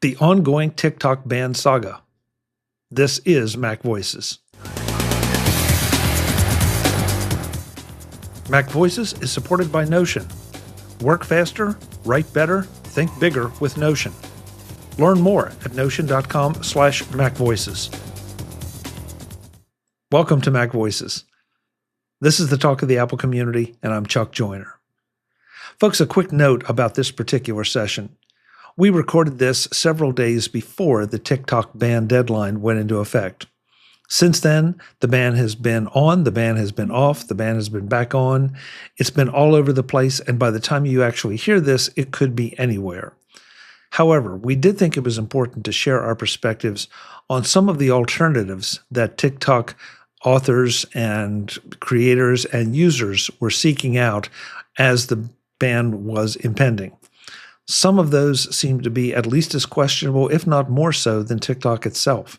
the ongoing TikTok ban saga. This is MacVoices. MacVoices is supported by Notion. Work faster, write better, think bigger with Notion. Learn more at notion.com/MacVoices. Welcome to MacVoices. This is the talk of the Apple community, and I'm Chuck Joyner. Folks, a quick note about this particular session. We recorded this several days before the TikTok ban deadline went into effect. Since then, the ban has been on, the ban has been off, the ban has been back on. It's been all over the place, and by the time you actually hear this, it could be anywhere. However, we did think it was important to share our perspectives on some of the alternatives that TikTok authors and creators and users were seeking out as the ban was impending. Some of those seem to be at least as questionable, if not more so, than TikTok itself.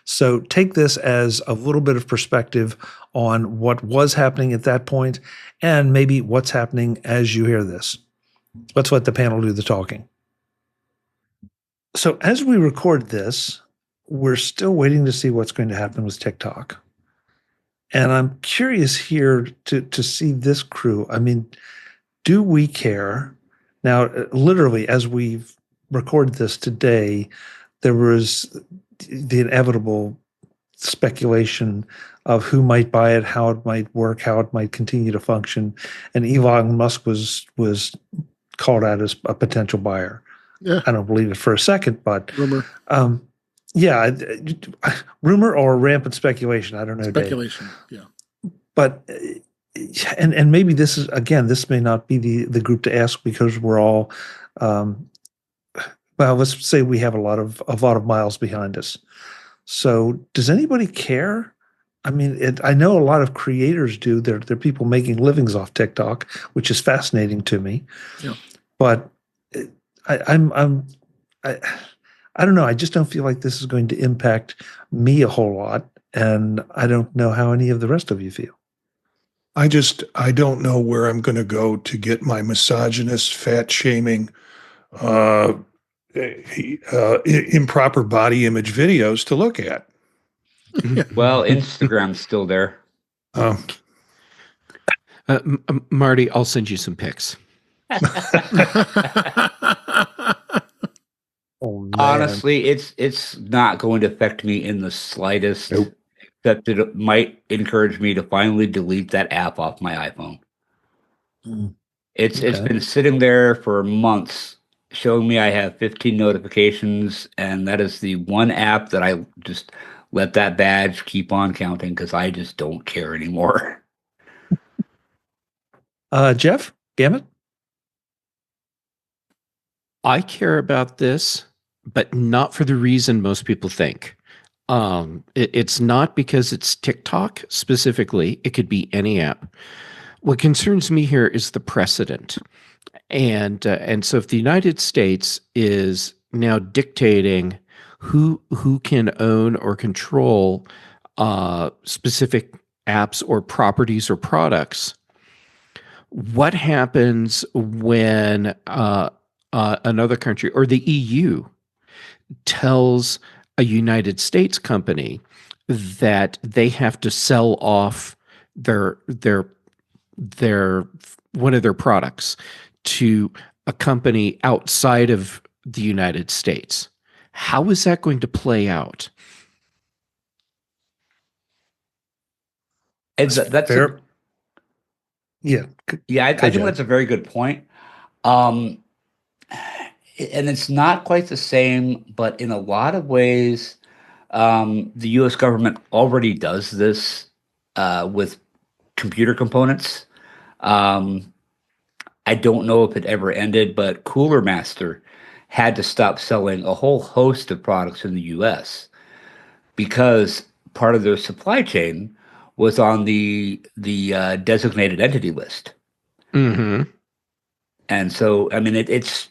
So take this as a little bit of perspective on what was happening at that point and maybe what's happening as you hear this. Let's let the panel do the talking. So as we record this, we're still waiting to see what's going to happen with TikTok. And I'm curious here to see this crew. I mean, do we care? Now, literally, as we've recorded this today, there was the inevitable speculation of who might buy it, how it might work, how it might continue to function. And Elon Musk was called out as a potential buyer. Yeah. I don't believe it for a second, but Rumor. Rumor or rampant speculation. I don't know. Speculation. Dave. Yeah. But and maybe this is, again, this may not be the group to ask because we're all well, let's say we have a lot of miles behind us. So does anybody care? I mean, I know a lot of creators do. There are people making livings off TikTok, which is fascinating to me. Yeah. But I don't know. I just don't feel like this is going to impact me a whole lot, and I don't know how any of the rest of you feel. I don't know where I'm going to go to get my misogynist, fat shaming, improper body image videos to look at. Well, Instagram's still there. Marty, I'll send you some pics. Oh, honestly, it's not going to affect me in the slightest. Nope. Except that it might encourage me to finally delete that app off my iPhone. It's been sitting there for months, showing me I have 15 notifications, and that is the one app that I just let that badge keep on counting because I just don't care anymore. Jeff, Gammett? I care about this, but not for the reason most people think. It's not because it's TikTok specifically. It could be any app. What concerns me here is the precedent. And so if the United States is now dictating who can own or control specific apps or properties or products, what happens when another country or the EU tells a United States company that they have to sell off their one of their products to a company outside of the United States? How is that going to play out? That's fair. I think that's a very good point. And it's not quite the same, but in a lot of ways, the U.S. government already does this with computer components. I don't know if it ever ended, but Cooler Master had to stop selling a whole host of products in the U.S. because part of their supply chain was on the designated entity list. Mm-hmm. And so, I mean, it's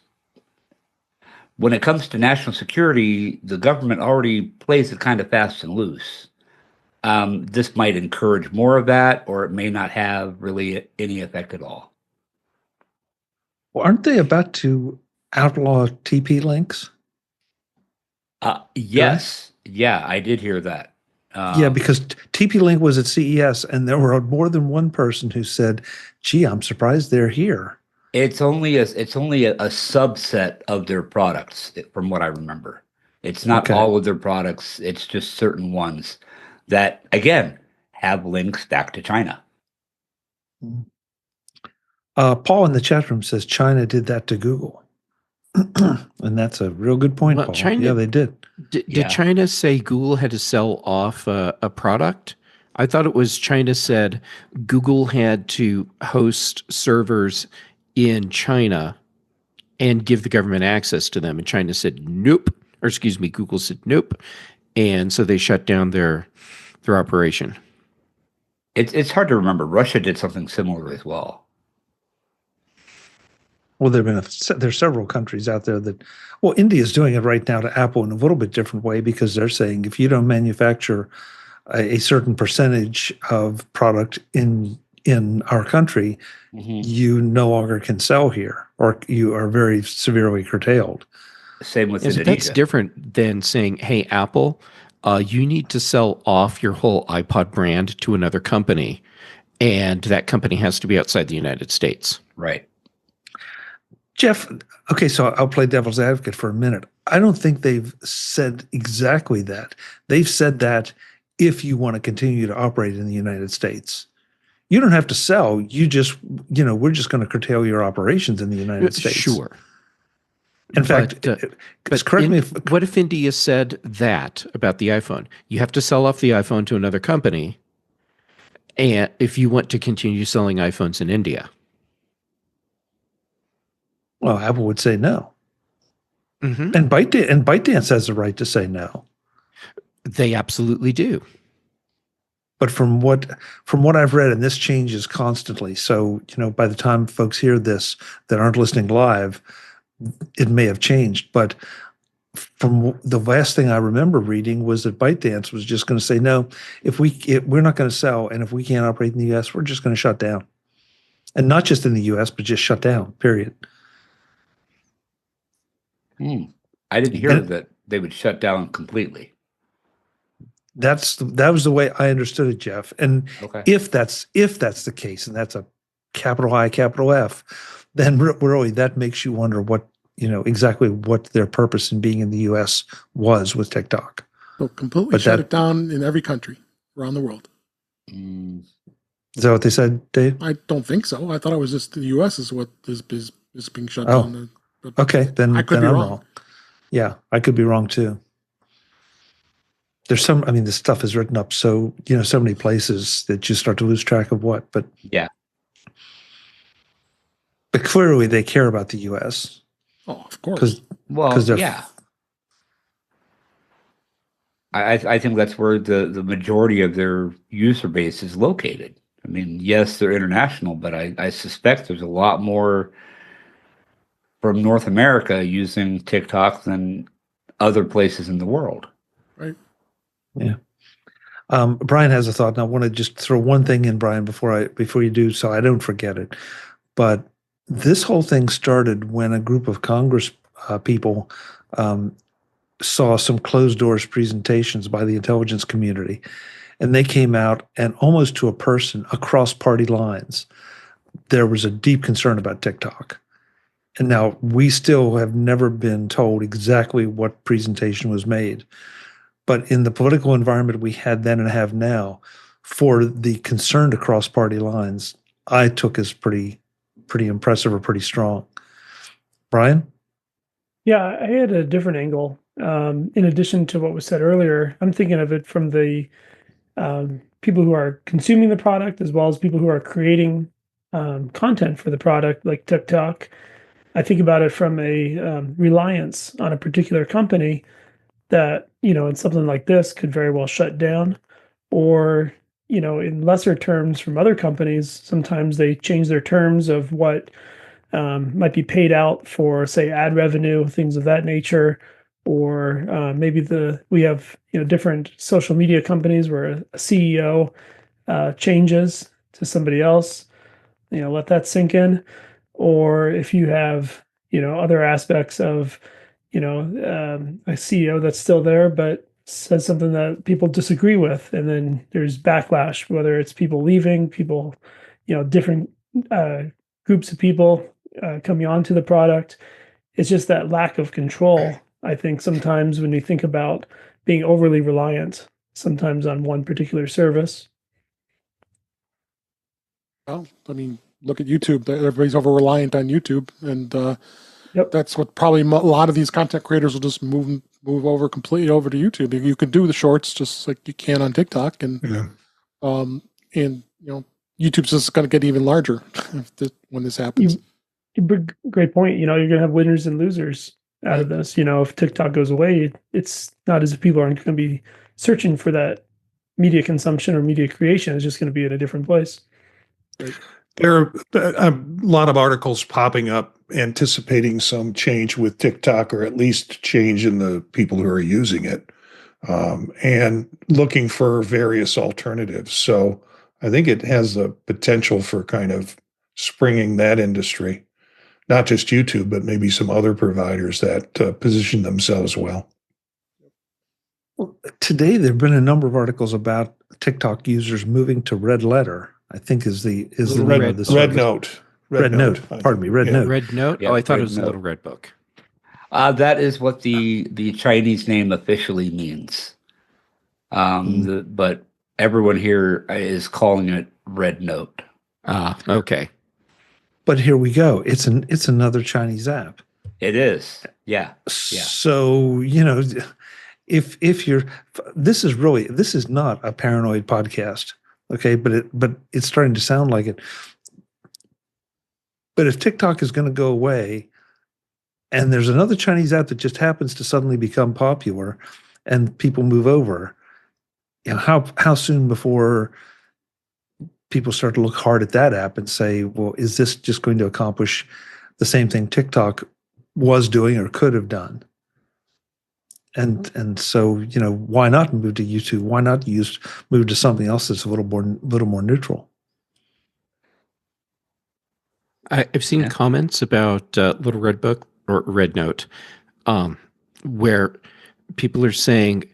when it comes to national security, the government already plays it kind of fast and loose. This might encourage more of that, or it may not have really any effect at all. Well, aren't they about to outlaw TP links? Yes. Yeah, I did hear that. Yeah, because TP-Link was at CES, and there were more than one person who said, "Gee, I'm surprised they're here." It's only a subset of their products, from what I remember. It's not Okay. all of their products. It's just certain ones that, again, have links back to China. Paul in the chat room says China did that to Google, and that's a real good point, Well, Paul. China- Yeah, they did. Did Yeah. China say Google had to sell off a product? I thought it was China said Google had to host servers in China and give the government access to them. And China said nope. Or excuse me, Google said nope. And so they shut down their operation. It's hard to remember. Russia did something similar as well. Well, there's several countries out there that, well, India is doing it right now to Apple in a little bit different way, because they're saying if you don't manufacture a certain percentage of product in our country, you no longer can sell here, or you are very severely curtailed. Same with And so Indonesia. that's different than saying, hey, Apple, you need to sell off your whole iPod brand to another company. And that company has to be outside the United States. Right. Jeff, okay, so I'll play devil's advocate for a minute. I don't think they've said exactly that. They've said that if you want to continue to operate in the United States, you don't have to sell. You just, we're just going to curtail your operations in the United States. Sure. In fact, but correct me if. What if India said that about the iPhone? You have to sell off the iPhone to another company, and if you want to continue selling iPhones in India. Well, Apple would say no. Mm-hmm. And ByteDance has the right to say no. They absolutely do. But from what I've read, and this changes constantly, so by the time folks hear this that aren't listening live, it may have changed. But from the last thing I remember reading was that ByteDance was just going to say no. If we're not going to sell, and if we can't operate in the U.S., we're just going to shut down, and not just in the U.S., but just shut down. Period. I didn't hear that they would shut down completely. That was the way I understood it, Jeff. And if that's the case, and that's a capital I, capital F, then really that makes you wonder what exactly what their purpose in being in the U.S. was with TikTok. So completely shut it down in every country around the world. Is that what they said, Dave? I don't think so. I thought it was just the U.S. is what is being shut down. But okay, then I could be wrong. Yeah, I could be wrong too. There's this stuff is written up so many places that you start to lose track of what. But yeah, but clearly they care about the U.S. Oh, of course. Yeah. I think that's where the majority of their user base is located. I mean, yes, they're international, but I suspect there's a lot more from North America using TikTok than other places in the world. Right. Yeah. Brian has a thought, and I want to just throw one thing in, Brian, before you do, so I don't forget it. But this whole thing started when a group of Congress people saw some closed doors presentations by the intelligence community, and they came out, and almost to a person across party lines, there was a deep concern about TikTok. And now we still have never been told exactly what presentation was made. But in the political environment we had then and have now, for the concern across party lines, I took as pretty impressive or pretty strong. Brian? Yeah, I had a different angle. In addition to what was said earlier, I'm thinking of it from the people who are consuming the product, as well as people who are creating content for the product, like TikTok. I think about it from a reliance on a particular company that, in something like this could very well shut down, or, in lesser terms from other companies, sometimes they change their terms of what might be paid out for, say, ad revenue, things of that nature, or maybe we have, different social media companies where a CEO changes to somebody else, let that sink in. Or if you have, other aspects of, a CEO that's still there, but says something that people disagree with, and then there's backlash, whether it's people leaving, people, different uh, groups of people coming onto the product. It's just that lack of control. I think sometimes when you think about being overly reliant, sometimes on one particular service. Well, I mean, look at YouTube. Everybody's over reliant on YouTube, and Yep. that's what probably a lot of these content creators will just move over completely over to YouTube. You can do the shorts just like you can on TikTok, and Yeah. YouTube's just going to get even larger when this happens. Great point. You're going to have winners and losers out of this. If TikTok goes away, it's not as if people aren't going to be searching for that media consumption or media creation. It's just going to be in a different place. Right. There are a lot of articles popping up anticipating some change with TikTok, or at least change in the people who are using it, and looking for various alternatives. So I think it has the potential for kind of springing that industry, not just YouTube, but maybe some other providers that position themselves well. Well, today there have been a number of articles about TikTok users moving to Red Letter, I think is the name of the service. Red Note. Red Note. Pardon me, Red Note. Red Note? Yeah, oh, I thought Red it was Note. a little red book. That is what the Chinese name officially means. But everyone here is calling it Red Note. Okay. But here we go. It's another Chinese app. It is. Yeah. So, if you're, this is not a paranoid podcast. Okay. But it's starting to sound like it. But if TikTok is going to go away and there's another Chinese app that just happens to suddenly become popular and people move over, how soon before people start to look hard at that app and say, well, is this just going to accomplish the same thing TikTok was doing or could have done? And so, why not move to YouTube? Why not move to something else that's a little more neutral? I've seen comments about Little Red Book or Red Note, where people are saying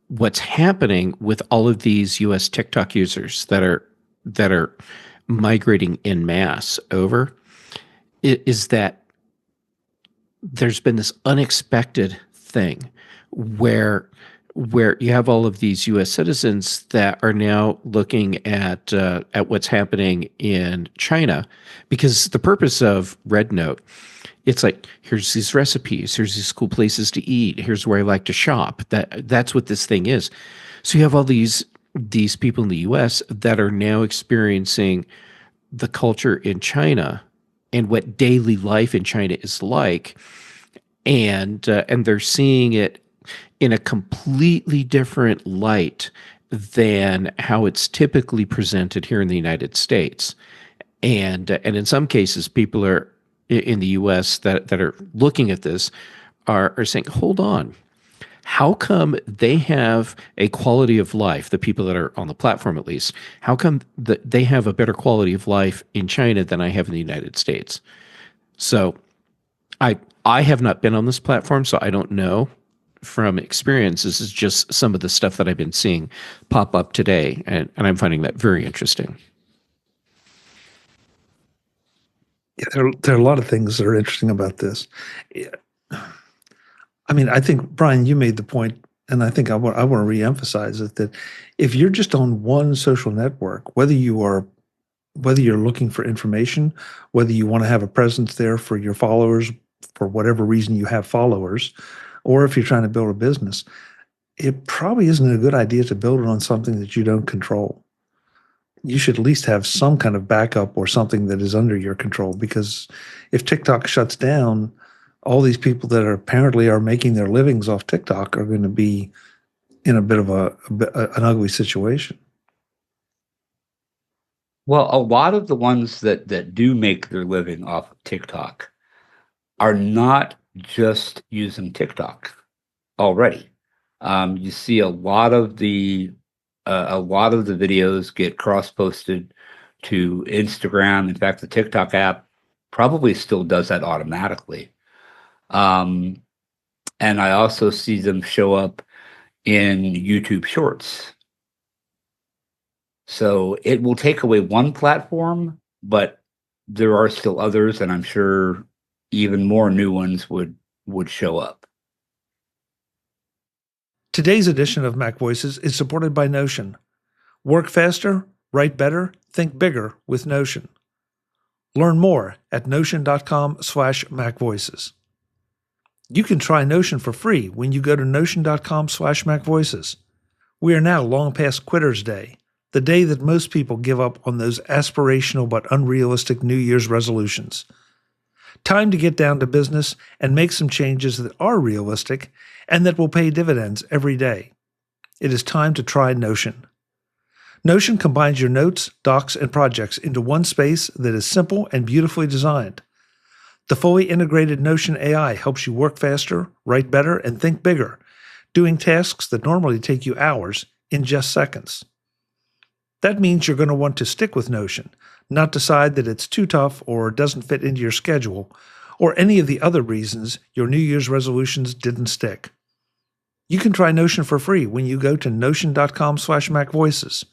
what's happening with all of these U.S. TikTok users that are migrating en masse over is that there's been this unexpected thing where you have all of these U.S. citizens that are now looking at what's happening in China, because the purpose of Red Note, it's like, here's these recipes, here's these cool places to eat, here's where I like to shop. That's what this thing is. So you have all these people in the U.S. that are now experiencing the culture in China and what daily life in China is like, and they're seeing it in a completely different light than how it's typically presented here in the United States. And in some cases, people are in the U.S. that are looking at this are saying, hold on, how come they have a quality of life, the people that are on the platform at least, how come they have a better quality of life in China than I have in the United States? So I have not been on this platform, so I don't know from experience. This is just some of the stuff that I've been seeing pop up today, and I'm finding that very interesting. Yeah, there are a lot of things that are interesting about this. I mean, I think, Brian, you made the point, and I think I want to reemphasize it, that if you're just on one social network, whether you're looking for information, whether you want to have a presence there for your followers, for whatever reason you have followers, or if you're trying to build a business, it probably isn't a good idea to build it on something that you don't control. You should at least have some kind of backup or something that is under your control, because if TikTok shuts down, all these people that apparently are making their livings off TikTok are going to be in a bit of an ugly situation. Well, a lot of the ones that do make their living off of TikTok are not just using TikTok already. You see a lot of the videos get cross-posted to Instagram. In fact, the TikTok app probably still does that automatically. And and I also see them show up in YouTube Shorts. So it will take away one platform, but there are still others, and I'm sure even more new ones would show up. Today's edition of MacVoices is supported by Notion. Work faster, write better, think bigger with Notion. Learn more at notion.com/MacVoices. You can try Notion for free when you go to notion.com/MacVoices. We are now long past Quitter's Day, the day that most people give up on those aspirational but unrealistic New Year's resolutions. Time to get down to business and make some changes that are realistic and that will pay dividends every day. It is time to try Notion. Notion combines your notes, docs, and projects into one space that is simple and beautifully designed. The fully integrated Notion AI helps you work faster, write better, and think bigger, doing tasks that normally take you hours in just seconds. That means you're going to want to stick with Notion, not decide that it's too tough or doesn't fit into your schedule, or any of the other reasons your New Year's resolutions didn't stick. You can try Notion for free when you go to notion.com/MacVoices.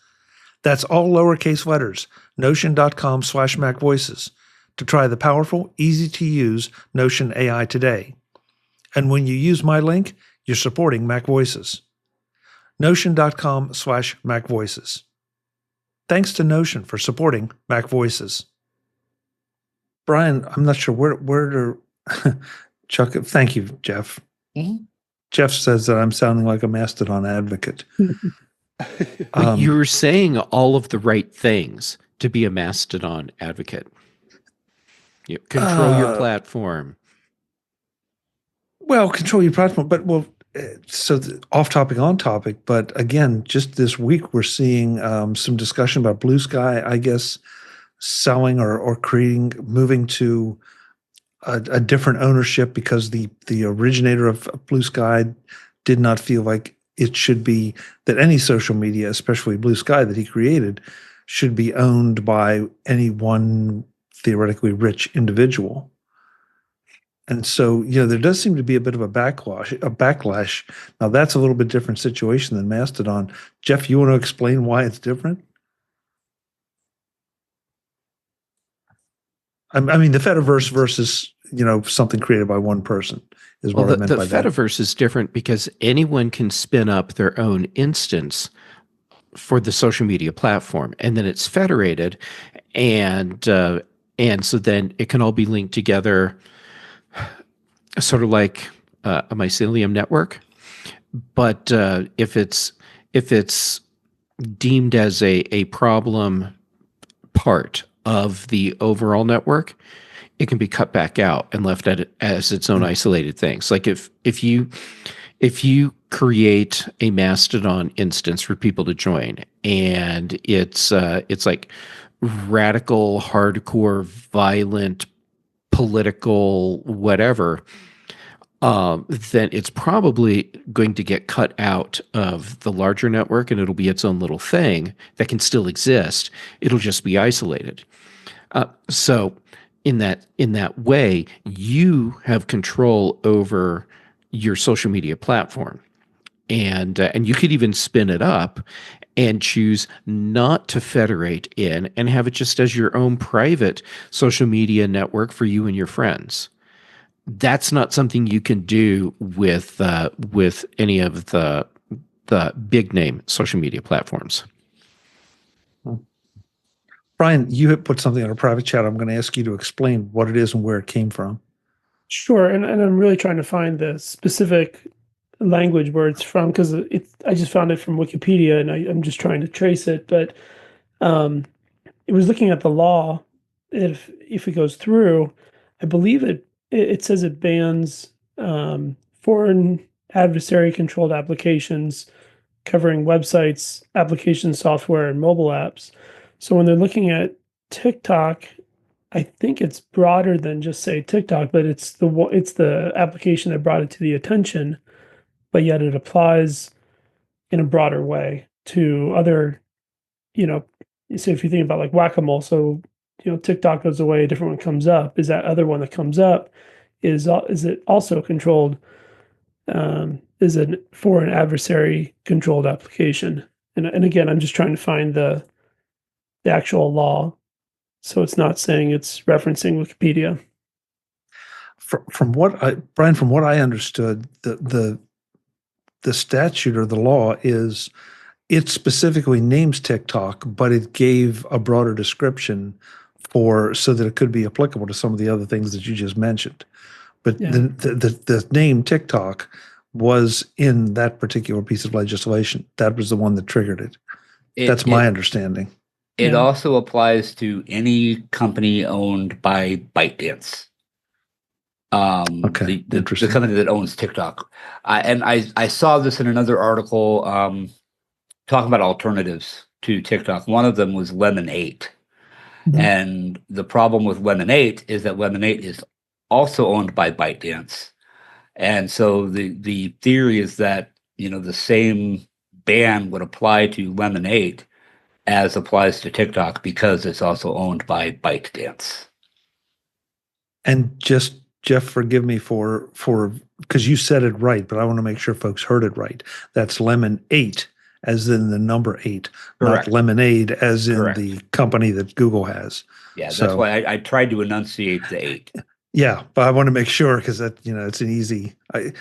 That's all lowercase letters, notion.com/MacVoices, to try the powerful, easy-to-use Notion AI today. And when you use my link, you're supporting MacVoices. Notion.com/MacVoices. Thanks to Notion for supporting MacVoices. Brian, I'm not sure where to Chuck. Thank you, Jeff. Mm-hmm. Jeff says that I'm sounding like a Mastodon advocate. You were saying all of the right things to be a Mastodon advocate. You control your platform. Well, control your platform, but off topic, on topic. But again, just this week we're seeing some discussion about Blue Sky, I guess, selling or moving to a different ownership because the originator of Blue Sky did not feel like it should be that any social media, especially Blue Sky that he created, should be owned by any one theoretically rich individual. And so, there does seem to be a bit of a backlash. Now, that's a little bit different situation than Mastodon. Jeff, you want to explain why it's different? I mean, the Fediverse versus, something created by one person is what I meant by that. The Fediverse is different because anyone can spin up their own instance for the social media platform, and then it's federated, and so then it can all be linked together, sort of like a mycelium network. But if it's deemed as a problem part of the overall network, it can be cut back out and left as its own isolated things. Like if you create a Mastodon instance for people to join, and it's like radical, hardcore, violent, political, whatever, then it's probably going to get cut out of the larger network, and it'll be its own little thing that can still exist. It'll just be isolated. So in that way, you have control over your social media platform, and you could even spin it up and choose not to federate in and have it just as your own private social media network for you and your friends. That's not something you can do with any of the big name social media platforms. Brian, you had put something in a private chat. I'm going to ask you to explain what it is and where it came from. Sure, and I'm really trying to find the specific language where it's from, because I just found it from Wikipedia, and I'm just trying to trace it. But it was looking at the law. If it goes through, I believe it says it bans foreign adversary-controlled applications covering websites, application software, and mobile apps. So when they're looking at TikTok, I think it's broader than just say TikTok, but it's the application that brought it to the attention, but yet it applies in a broader way to other, so if you think about like whack-a-mole, so TikTok goes away, a different one comes up. Is that other one that comes up, is it also controlled is for an adversary controlled application. And again, I'm just trying to find the actual law, so it's not saying it's referencing Wikipedia. From what Brian, from what I understood, the statute or the law is, it specifically names TikTok, but it gave a broader description so that it could be applicable to some of the other things that you just mentioned. But Yeah. the name TikTok was in that particular piece of legislation. That was the one that triggered it. That's my understanding. It Yeah. also applies to any company owned by ByteDance. Okay, The interesting. company that owns TikTok. I saw this in another article talking about alternatives to TikTok. One of them was Lemon8. Mhm. And the problem with Lemon8 is that Lemon8 is also owned by ByteDance. And so the theory is that, the same ban would apply to Lemon8 as applies to TikTok because it's also owned by ByteDance. And just, Jeff, forgive me for because you said it right, but I want to make sure folks heard it right. That's Lemon8, as in the number 8, Correct. not Lemonade, as in Correct. the company that Google has. Yeah, that's So- why I tried to enunciate the 8. Yeah, but I want to make sure because that, it's an easy,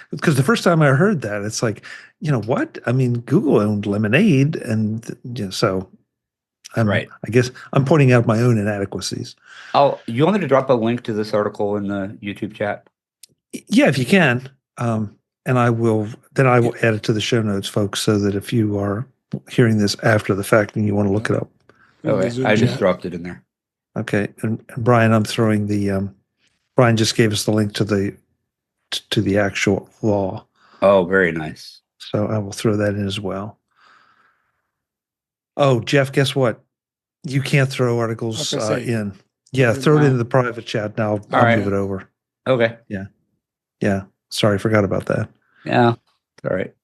because the first time I heard that, it's like, what? I mean, Google owned Lemonade, and so Right. I guess I'm pointing out my own inadequacies. You want me to drop a link to this article in the YouTube chat? Yeah, if you can, and I will add it to the show notes, folks, so that if you are hearing this after the fact and you want to look it up. Okay, I just dropped it in there. Okay, and Brian, I'm throwing the Brian just gave us the link to the actual law. Oh, very nice. So I will throw that in as well. Oh, Jeff, guess what? You can't throw articles in. Yeah, throw it into the private chat now. I'll move it over. Okay. Yeah. Sorry, forgot about that. Yeah. All right.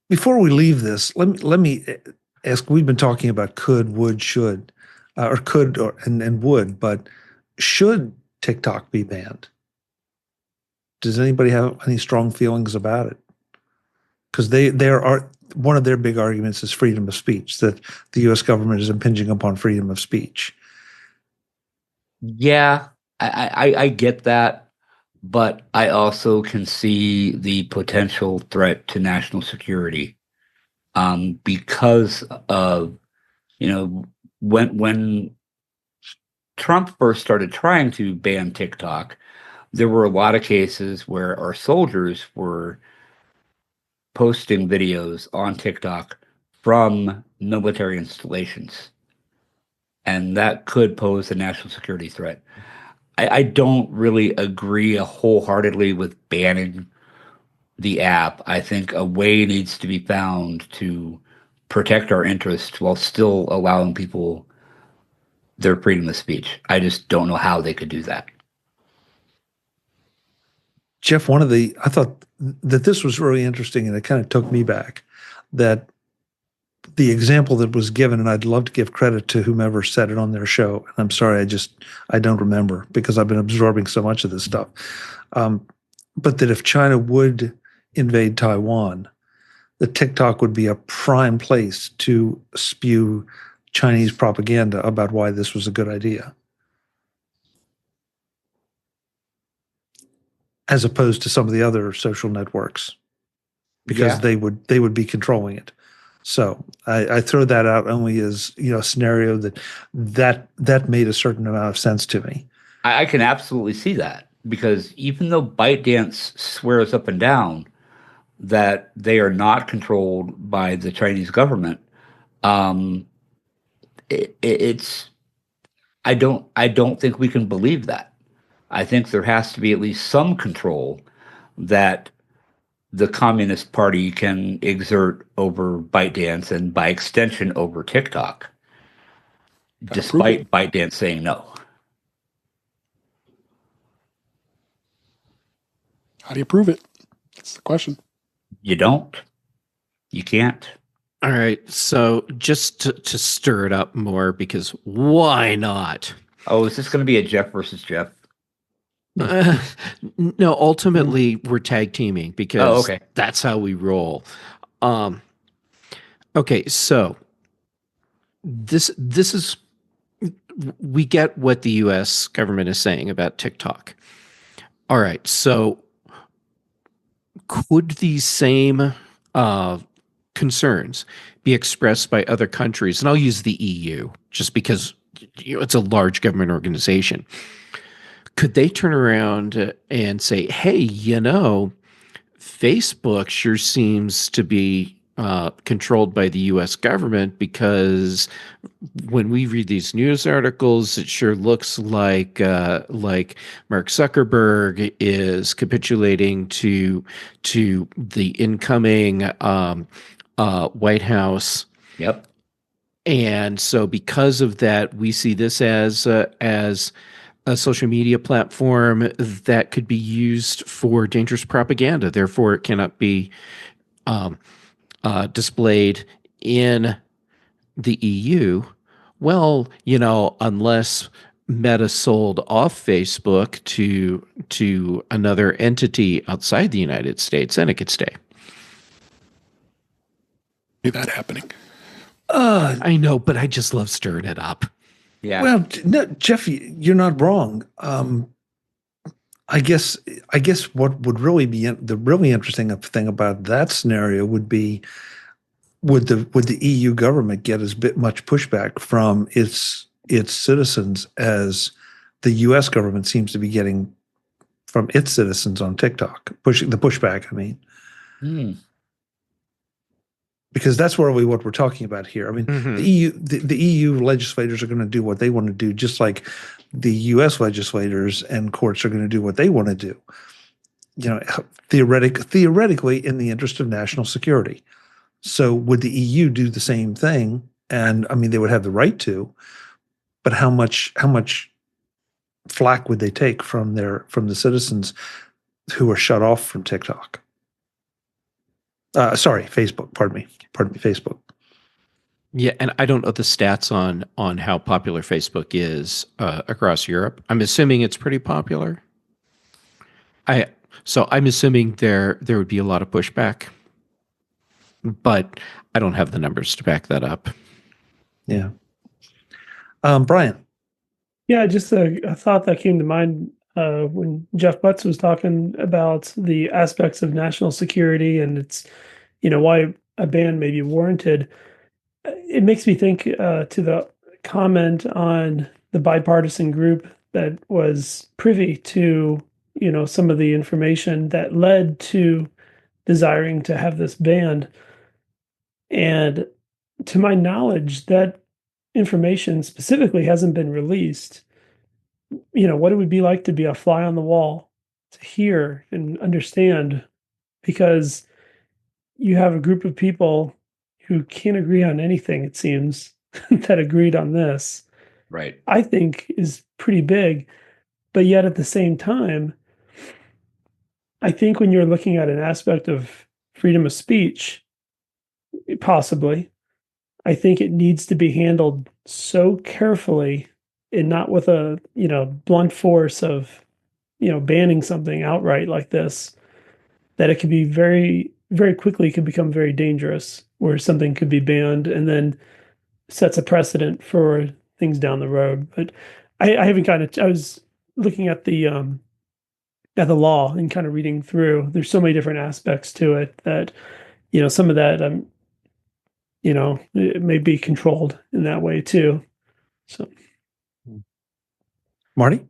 Before we leave this, let me ask. We've been talking about could, would, should, or could, and would, but should TikTok be banned? Does anybody have any strong feelings about it? Because one of their big arguments is freedom of speech, that the U.S. government is impinging upon freedom of speech. Yeah, I get that, but I also can see the potential threat to national security, because of, when Trump first started trying to ban TikTok, there were a lot of cases where our soldiers were posting videos on TikTok from military installations. And that could pose a national security threat. I don't really agree wholeheartedly with banning the app. I think a way needs to be found to protect our interests while still allowing people their freedom of speech. I just don't know how they could do that. Jeff, I thought that this was really interesting, and it kind of took me back, that the example that was given, and I'd love to give credit to whomever said it on their show. And I'm sorry, I don't remember because I've been absorbing so much of this stuff. But that if China would invade Taiwan, the TikTok would be a prime place to spew Chinese propaganda about why this was a good idea, as opposed to some of the other social networks, because they would be controlling it. So I throw that out only as a scenario that made a certain amount of sense to me. I can absolutely see that, because even though ByteDance swears up and down that they are not controlled by the Chinese government, it's I don't think we can believe that. I think there has to be at least some control that the Communist Party can exert over ByteDance and by extension over TikTok, despite ByteDance saying no. How do you prove it? That's the question. You don't. You can't. All right. So just to stir it up more, because why not? Oh, is this going to be a Jeff versus Jeff? Uh, no, ultimately we're tag teaming because okay. that's how we roll. Um, okay, so this is we get what the U.S. government is saying about TikTok. All right, so could these same uh, concerns be expressed by other countries? And I'll use the EU just because it's a large government organization. Could they turn around and say, hey, Facebook sure seems to be controlled by the US government because when we read these news articles, it sure looks like Mark Zuckerberg is capitulating to the incoming White House. Yep. And so, because of that, we see this as a social media platform that could be used for dangerous propaganda. Therefore, it cannot be displayed in the EU. Well, unless Meta sold off Facebook to another entity outside the United States, then it could stay. See that happening. I know, but I just love stirring it up. Yeah. Well, no, Jeff, you're not wrong. I guess what would really be the really interesting thing about that scenario would be would the EU government get as much pushback from its citizens as the US government seems to be getting from its citizens on TikTok, pushing the pushback, I mean. Because that's what we're talking about here. I mean, the EU legislators are going to do what they want to do, just like the US legislators and courts are going to do what they want to do. Theoretically, in the interest of national security. So, would the EU do the same thing? And I mean, they would have the right to, but how much flack would they take from the citizens who are shut off from TikTok? Sorry, Facebook. Pardon me, Facebook. Yeah, and I don't know the stats on how popular Facebook is across Europe. I'm assuming it's pretty popular. So I'm assuming there would be a lot of pushback, but I don't have the numbers to back that up. Yeah. Brian. Yeah, just a thought that came to mind when Jeff Butts was talking about the aspects of national security and it's, why a ban may be warranted. It makes me think to the comment on the bipartisan group that was privy to, some of the information that led to desiring to have this banned. And to my knowledge, that information specifically hasn't been released. What it would be like to be a fly on the wall, to hear and understand, because you have a group of people who can't agree on anything, it seems, that agreed on this. Right. I think is pretty big. But yet at the same time, I think when you're looking at an aspect of freedom of speech, possibly, I think it needs to be handled so carefully and not with a, blunt force of, banning something outright like this, that it could be very, very quickly could become very dangerous, where something could be banned and then sets a precedent for things down the road. But I haven't I was looking at the law and kind of reading through. There's so many different aspects to it that, some of that, it may be controlled in that way too. So, Marty?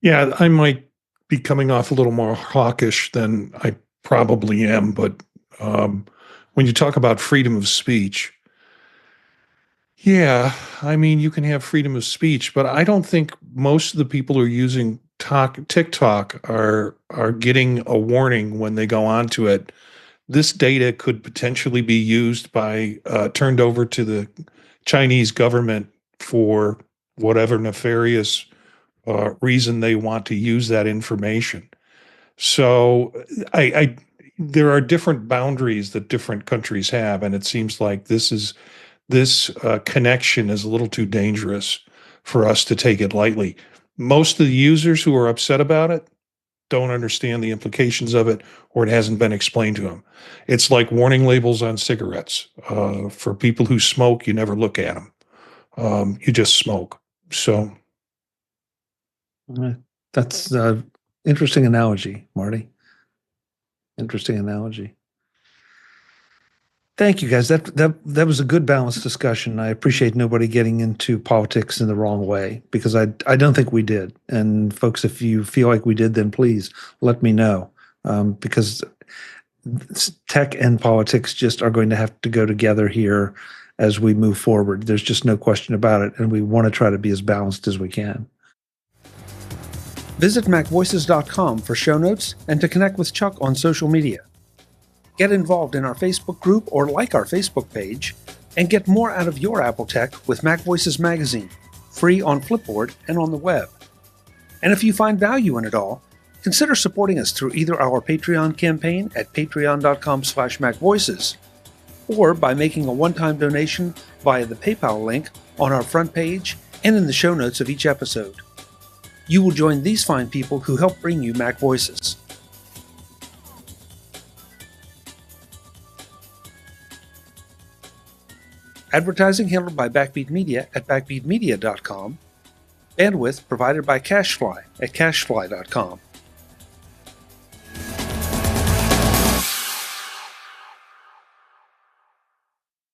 Yeah, I might be coming off a little more hawkish than I probably am, but when you talk about freedom of speech, yeah, I mean, you can have freedom of speech, but I don't think most of the people who are using TikTok are getting a warning when they go onto it. This data could potentially be used turned over to the Chinese government for whatever nefarious reason they want to use that information. So there are different boundaries that different countries have, and it seems like this connection is a little too dangerous for us to take it lightly. most of the users who are upset about it don't understand the implications of it, or it hasn't been explained to them. It's like warning labels on cigarettes. For people who smoke, you never look at them. You just smoke. So That's an interesting analogy, Marty. Interesting analogy. Thank you, guys. That was a good balanced discussion. I appreciate nobody getting into politics in the wrong way, because I don't think we did. And folks, if you feel like we did, then please let me know, because tech and politics just are going to have to go together here as we move forward. There's just no question about it, and we want to try to be as balanced as we can. Visit MacVoices.com for show notes and to connect with Chuck on social media. Get involved in our Facebook group or like our Facebook page, and get more out of your Apple tech with MacVoices Magazine, free on Flipboard and on the web. And if you find value in it all, consider supporting us through either our Patreon campaign at patreon.com/MacVoices, or by making a one-time donation via the PayPal link on our front page and in the show notes of each episode. You will join these fine people who help bring you Mac Voices. Advertising handled by Backbeat Media at backbeatmedia.com. Bandwidth provided by CacheFly at cachefly.com.